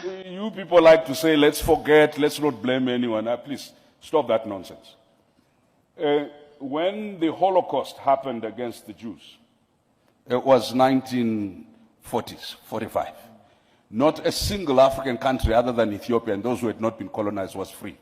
You people like to say, let's forget, let's not blame anyone. Please, stop that nonsense. When the Holocaust happened against the Jews, it was 1940s, 45. Not a single African country other than Ethiopia and those who had not been colonized was free.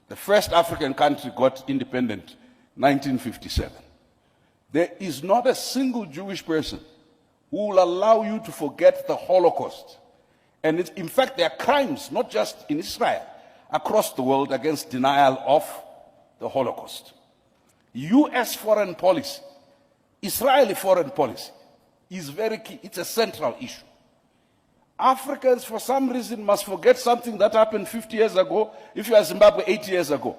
The first African country got independent 1957. There is not a single Jewish person who will allow you to forget the Holocaust. And in fact, there are crimes, not just in Israel, across the world against denial of the Holocaust. US foreign policy, Israeli foreign policy is very key. It's a central issue. Africans, for some reason, must forget something that happened 50 years ago, if you are Zimbabwe 80 years ago.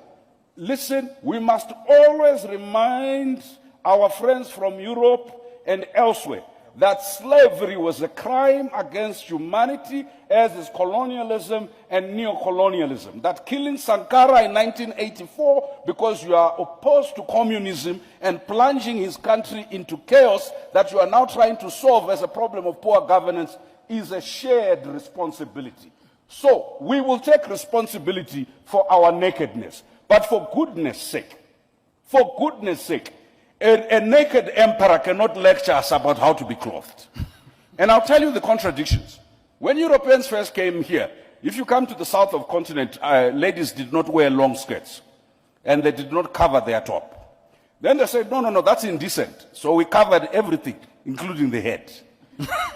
Listen, we must always remind our friends from Europe and elsewhere that slavery was a crime against humanity, as is colonialism and neocolonialism. That killing Sankara in 1984 because you are opposed to communism and plunging his country into chaos that you are now trying to solve as a problem of poor governance is a shared responsibility. So we will take responsibility for our nakedness. But for goodness sake, a naked emperor cannot lecture us about how to be clothed. And I'll tell you the contradictions. When Europeans first came here, if you come to the south of the continent, ladies did not wear long skirts. And they did not cover their top. Then they said, no, that's indecent. So we covered everything, including the head.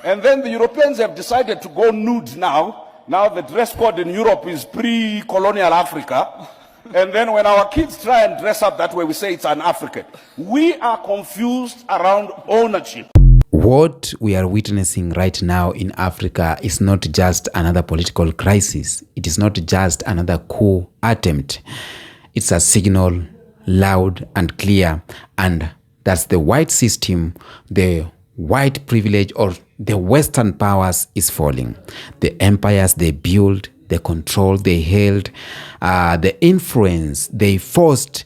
And then the Europeans have decided to go nude now. Now the dress code in Europe is pre-colonial Africa. And then when our kids try and dress up that way, we say it's un-African. We are confused around ownership. What we are witnessing right now in Africa is not just another political crisis. It is not just another coup attempt. It's a signal, loud and clear. And that's the white system, the white privilege or the Western powers is falling. The empires they built, the control they held, the influence they forced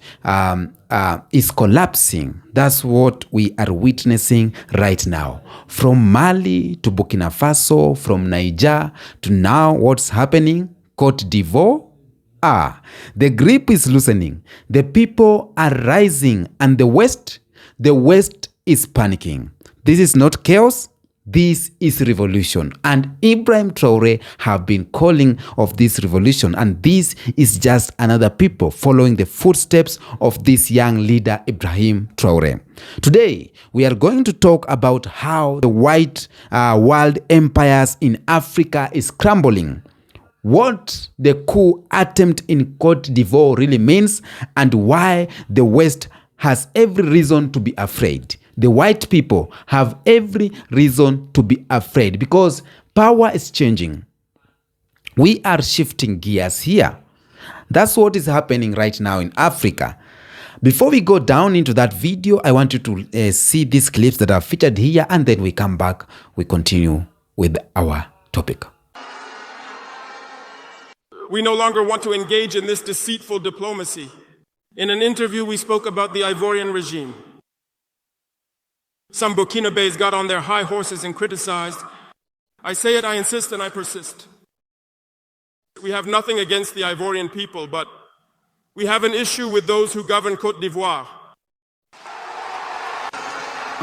is collapsing. That's what we are witnessing right now. From Mali to Burkina Faso, from Niger to now what's happening, Côte d'Ivoire. The grip is loosening. The people are rising and the West is panicking. This is not chaos. This is revolution. And Ibrahim Traore have been calling of this revolution. And this is just another people following the footsteps of this young leader, Ibrahim Traore. Today, we are going to talk about how the white world empires in Africa is crumbling, what the coup attempt in Côte d'Ivoire really means, and why the West has every reason to be afraid. The white people have every reason to be afraid because power is changing. We are shifting gears here. That's what is happening right now in Africa. Before we go down into that video, I want you to see these clips that are featured here, and then we come back, we continue with our topic. We no longer want to engage in this deceitful diplomacy. In an interview, we spoke about the Ivorian regime. Some Burkinabés got on their high horses and criticized. I say it, I insist, and I persist. We have nothing against the Ivorian people, but we have an issue with those who govern Côte d'Ivoire.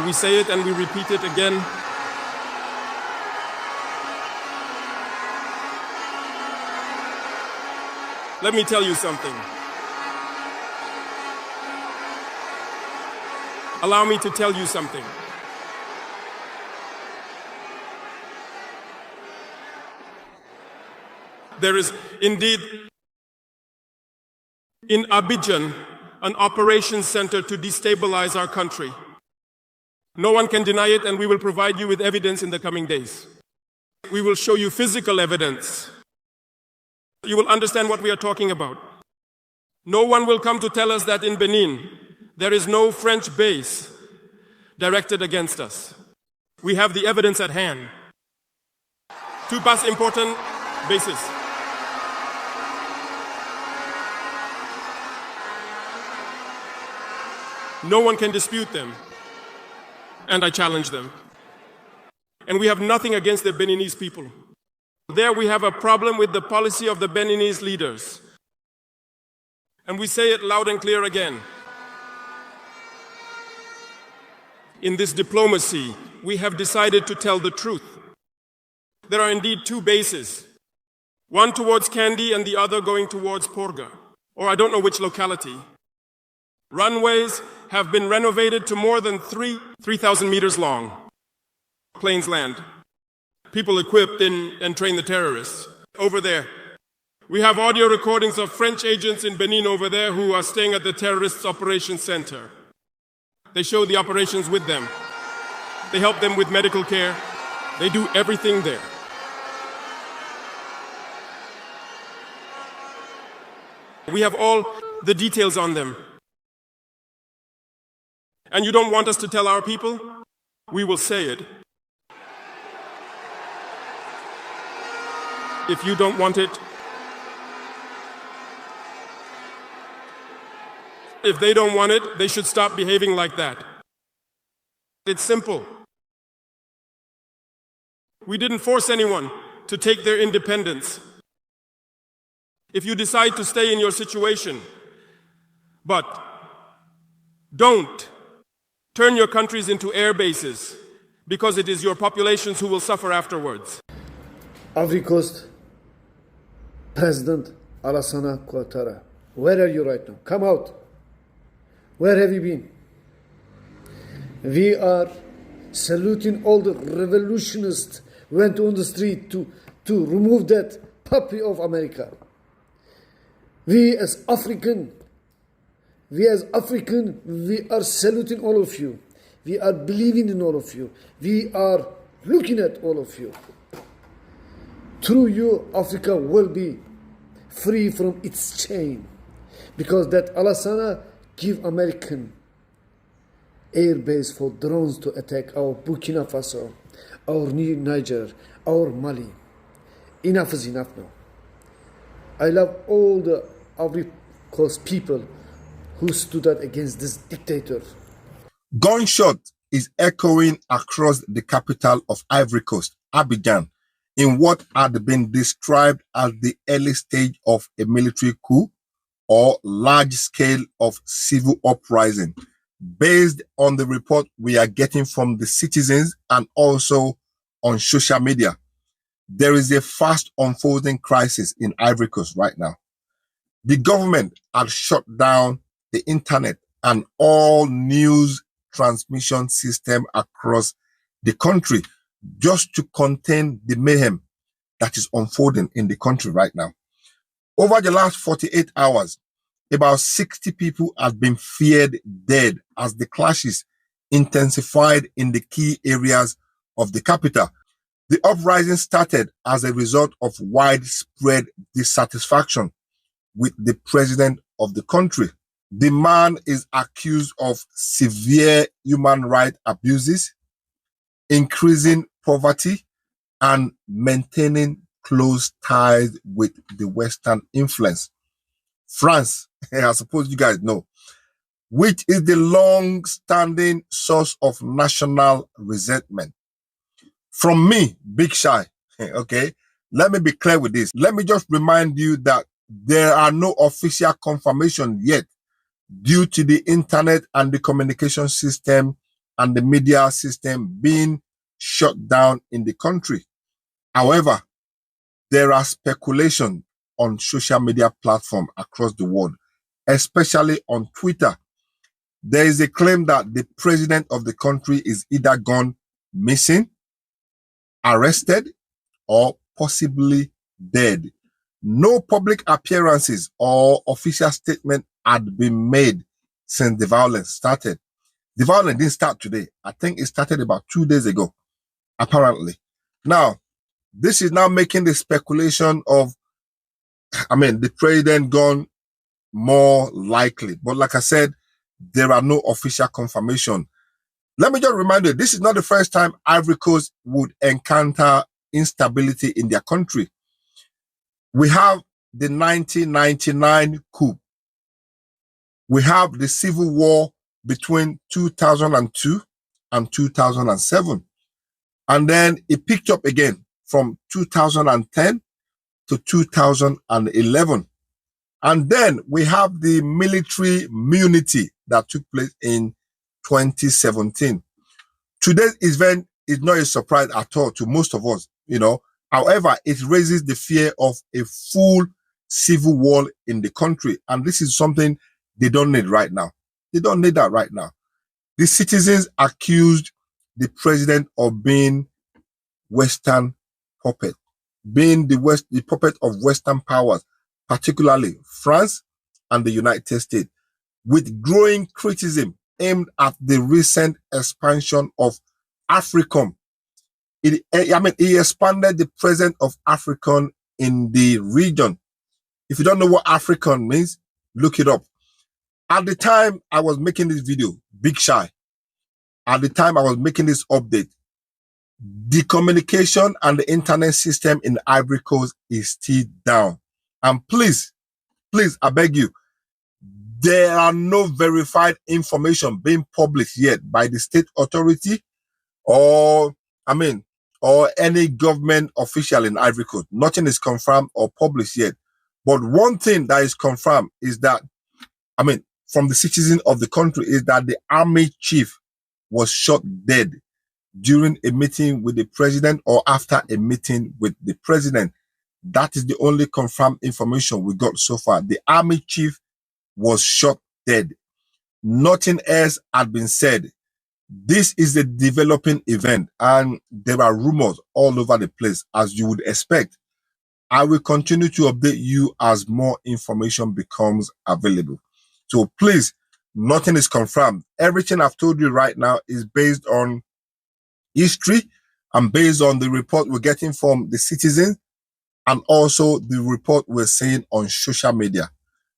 We say it and we repeat it again. Let me tell you something. Allow me to tell you something. There is indeed in Abidjan an operations center to destabilize our country. No one can deny it, and we will provide you with evidence in the coming days. We will show you physical evidence. You will understand what we are talking about. No one will come to tell us that in Benin there is no French base directed against us. We have the evidence at hand. Two past important bases. No one can dispute them, and I challenge them. And we have nothing against the Beninese people. There we have a problem with the policy of the Beninese leaders. And we say it loud and clear again. In this diplomacy, we have decided to tell the truth. There are indeed two bases, one towards Kandy and the other going towards Porga, or I don't know which locality. Runways have been renovated to more than 3,000 meters long. Planes land. People equipped and train the terrorists. Over there, we have audio recordings of French agents in Benin over there who are staying at the terrorists' operations center. They show the operations with them. They help them with medical care. They do everything there. We have all the details on them. And you don't want us to tell our people? We will say it. If you don't want it, if they don't want it, they should stop behaving like that. It's simple. We didn't force anyone to take their independence. If you decide to stay in your situation, but don't turn your countries into air bases, because it is your populations who will suffer afterwards. Ivory Coast President Alassane Ouattara, where are you right now? Come out. Where have you been? We are saluting all the revolutionists who went on the street to remove that puppy of America. We as African, we are saluting all of you. We are believing in all of you. We are looking at all of you. Through you, Africa will be free from its chain. Because that Alassane give American air base for drones to attack our Burkina Faso, our Niger, our Mali. Enough is enough now. I love all the Ivory Coast people who stood out against this dictator. Gunshot is echoing across the capital of Ivory Coast, Abidjan, in what had been described as the early stage of a military coup or large scale of civil uprising, based on the report we are getting from the citizens and also on social media. There is a fast unfolding crisis in Ivory Coast right now. The government had shut down the internet and all news transmission system across the country just to contain the mayhem that is unfolding in the country right now. Over the last 48 hours, about 60 people have been feared dead as the clashes intensified in the key areas of the capital. The uprising started as a result of widespread dissatisfaction with the president of the country. The man is accused of severe human rights abuses, increasing poverty, and maintaining close ties with the Western influence. France, I suppose you guys know, which is the long-standing source of national resentment. From me, Big Shy, okay, let me be clear with this. Let me just remind you that there are no official confirmation yet due to the internet and the communication system and the media system being shut down in the country. However, there are speculation on social media platforms across the world, especially on Twitter. There is a claim that the president of the country is either gone missing, arrested, or possibly dead. No public appearances or official statement had been made since the violence started. The violence didn't start today. I think it started about 2 days ago, apparently. Now, this is now making the speculation of, the president gone more likely. But like I said, there are no official confirmation. Let me just remind you, this is not the first time Ivory Coast would encounter instability in their country. We have the 1999 coup. We have the civil war between 2002 and 2007. And then it picked up again from 2010 to 2011. And then we have the military immunity that took place in 2017. Today's event is not a surprise at all to most of us, you know. However, it raises the fear of a full civil war in the country. And this is something they don't need right now. They don't need that right now. The citizens accused the president of being Western puppet, being the puppet of Western powers, particularly France and the United States, with growing criticism aimed at the recent expansion of AFRICOM. He expanded the presence of AFRICOM in the region. If you don't know what AFRICOM means, look it up. At the time I was making this video, Big Shy, at the time I was making this update, the communication and the internet system in Ivory Coast is still down. And please, I beg you, there are no verified information being published yet by the state authority or any government official in Ivory Coast. Nothing is confirmed or published yet. But one thing that is confirmed is that, from the citizens of the country, is that the army chief was shot dead during a meeting with the president or after a meeting with the president. That is the only confirmed information we got so far. The army chief was shot dead. Nothing else had been said. This is a developing event and there are rumors all over the place, as you would expect. I will continue to update you as more information becomes available. So please, nothing is confirmed. Everything I've told you right now is based on history and based on the report we're getting from the citizens and also the report we're seeing on social media.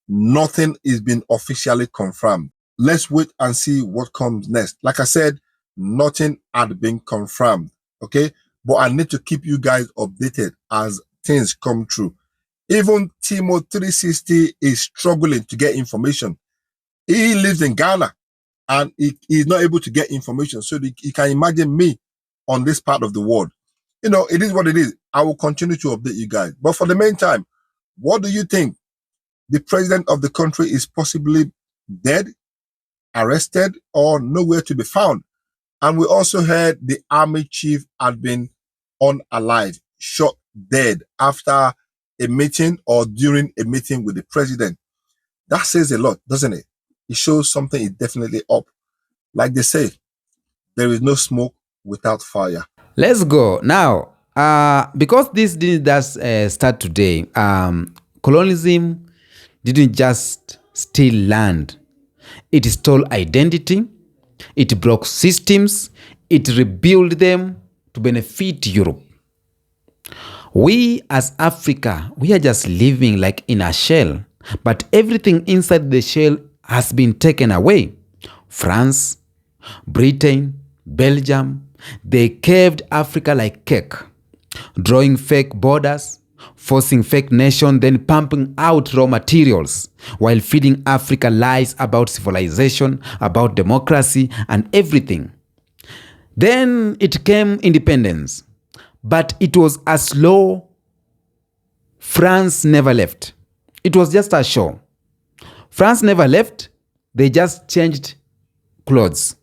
Nothing is being officially confirmed. Let's wait and see what comes next. Like I said, nothing had been confirmed, okay? But I need to keep you guys updated as things come true. Even Timo 360 is struggling to get information. He lives in Ghana and he's not able to get information. So you can imagine me on this part of the world. You know, it is what it is. I will continue to update you guys. But for the meantime, what do you think? The president of the country is possibly dead, arrested, or nowhere to be found. And we also heard the army chief had been unalive, shot dead after a meeting or during a meeting with the president. That says a lot, doesn't it? It shows something is definitely up. Like they say, there is no smoke without fire. Let's go. Now, because this didn't just start today, colonialism didn't just steal land. It stole identity, it broke systems, it rebuilt them to benefit Europe. We as Africa, we are just living like in a shell, but everything inside the shell has been taken away. France, Britain, Belgium, they carved Africa like cake, drawing fake borders, forcing fake nations, then pumping out raw materials while feeding Africa lies about civilization, about democracy and everything. Then it came independence, but it was a slow. France never left. It was just a show. France never left. They just changed clothes.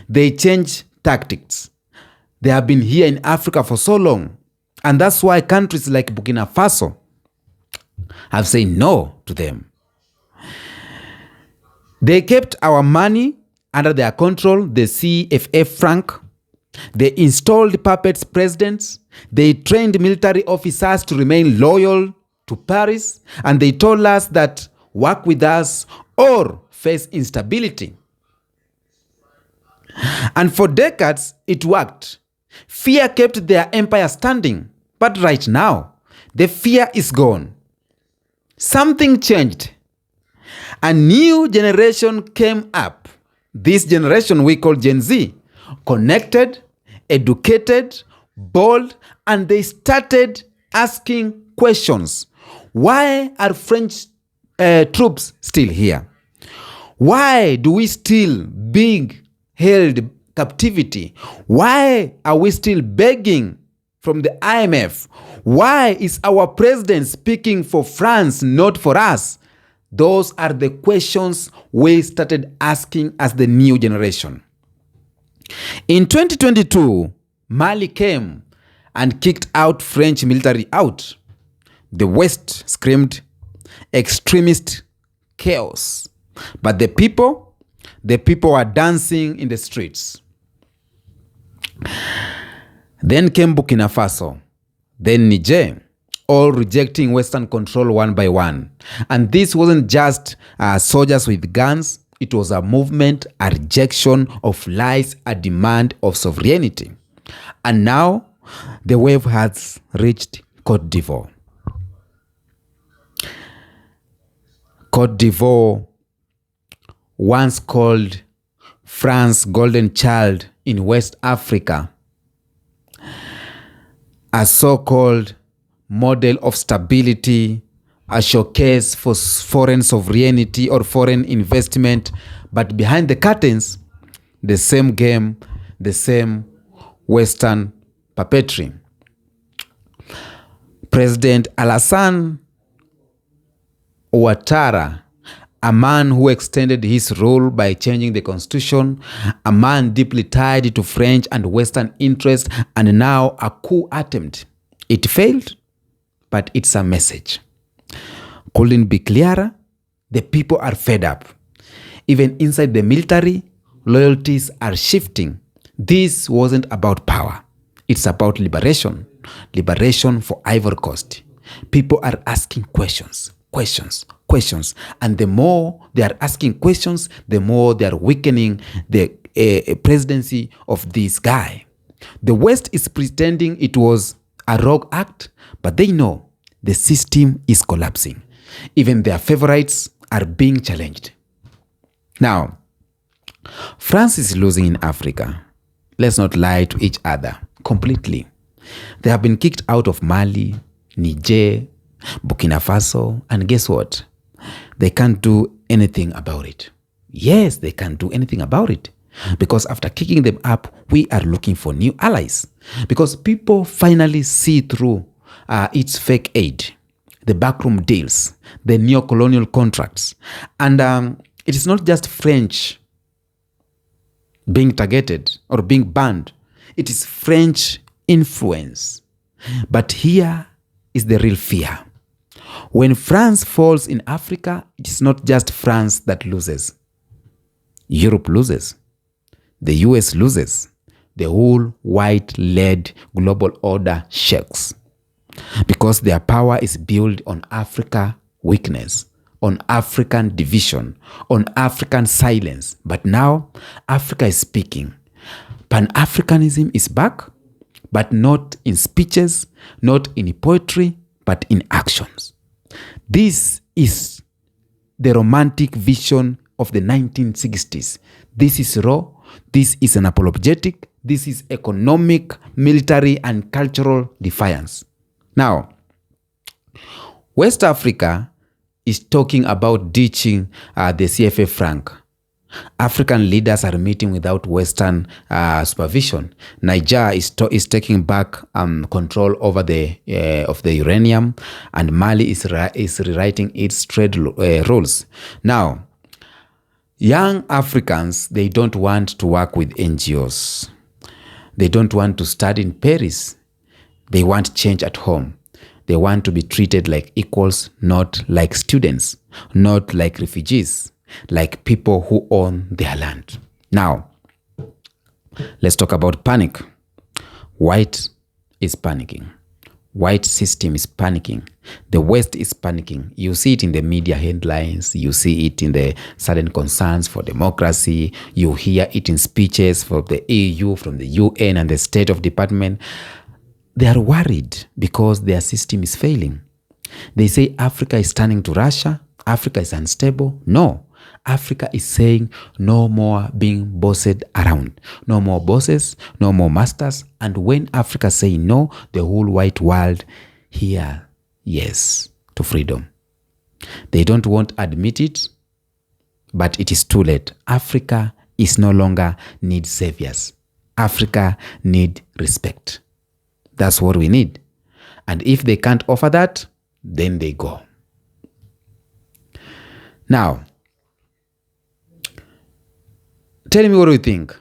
They changed tactics. They have been here in Africa for so long. And that's why countries like Burkina Faso have said no to them. They kept our money under their control, the CFA franc. They installed puppet presidents. They trained military officers to remain loyal to Paris. And they told us that work with us or face instability. And for decades, it worked. Fear kept their empire standing. But right now, the fear is gone. Something changed. A new generation came up. This generation we call Gen Z. Connected, educated, bold, and they started asking questions. Why are French troops still here? Why do we still being held captivity? Why are we still begging from the IMF. Why is our president speaking for France, not for us? Those are the questions we started asking as the new generation. In 2022, Mali came and kicked out French military out. The West screamed extremist chaos. But the people are dancing in the streets. Then came Burkina Faso, then Niger, all rejecting Western control one by one. And this wasn't just soldiers with guns. It was a movement, a rejection of lies, a demand of sovereignty. And now the wave has reached Côte d'Ivoire. Côte d'Ivoire, once called France's golden child in West Africa, a so-called model of stability, a showcase for foreign sovereignty or foreign investment, but behind the curtains, the same game, the same Western puppetry. President Alassane Ouattara, a man who extended his rule by changing the constitution, a man deeply tied to French and Western interests, and now a coup attempt. It failed, but it's a message. Couldn't be clearer? The people are fed up. Even inside the military, loyalties are shifting. This wasn't about power. It's about liberation. Liberation for Ivory Coast. People are asking questions. And the more they are asking questions, the more they are weakening the presidency of this guy. The West is pretending it was a rogue act, but they know the system is collapsing. Even their favorites are being challenged. Now, France is losing in Africa. Let's not lie to each other completely. They have been kicked out of Mali, Niger, Burkina Faso, and guess what? They can't do anything about it. Yes, they can't do anything about it. Because after kicking them up, we are looking for new allies. Because people finally see through its fake aid, the backroom deals, the neo-colonial contracts. And it is not just French being targeted or being banned. It is French influence. But here is the real fear. When France falls in Africa, it is not just France that loses. Europe loses. The US loses. The whole white-led global order shakes. Because their power is built on Africa weakness, on African division, on African silence. But now, Africa is speaking. Pan-Africanism is back, but not in speeches, not in poetry, but in actions. This is the romantic vision of the 1960s. This is raw. This is an apologetic. This is economic, military, and cultural defiance. Now, West Africa is talking about ditching the CFA franc. African leaders are meeting without Western supervision. Niger is taking back control over the uranium, and Mali is rewriting its trade rules. Now, young Africans, they don't want to work with NGOs. They don't want to study in Paris. They want change at home. They want to be treated like equals, not like students, not like refugees, like people who own their land. Now, let's talk about panic. White is panicking. White system is panicking. The West is panicking. You see it in the media headlines. You see it in the sudden concerns for democracy. You hear it in speeches from the EU, from the UN, and the State of Department. They are worried because their system is failing. They say Africa is turning to Russia. Africa is unstable. No. Africa is saying no more being bossed around. No more bosses, no more masters. And when Africa say no, the whole white world hear yes to freedom. They don't want to admit it, but it is too late. Africa is no longer need saviors. Africa need respect. That's what we need. And if they can't offer that, then they go. Now, tell me what you think.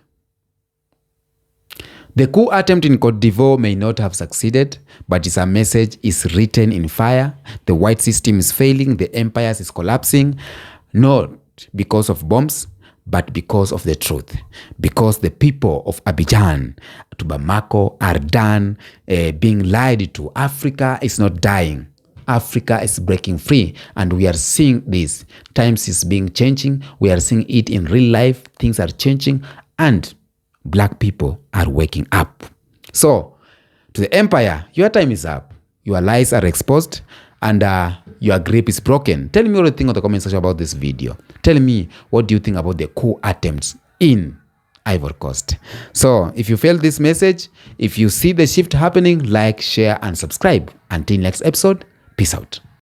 The coup attempt in Côte d'Ivoire may not have succeeded, but its message is written in fire. The white system is failing, the empire is collapsing, not because of bombs, but because of the truth. Because the people of Abidjan to Bamako are done being lied to. Africa is not dying. Africa is breaking free, and we are seeing this. Times is being changing. We are seeing it in real life. Things are changing, and black people are waking up. So, to the empire, your time is up. Your lies are exposed, and your grip is broken. Tell me what you think in the comment section about this video. Tell me what do you think about the coup attempts in Ivory Coast. So, if you felt this message, if you see the shift happening, like, share, and subscribe. Until next episode, peace out.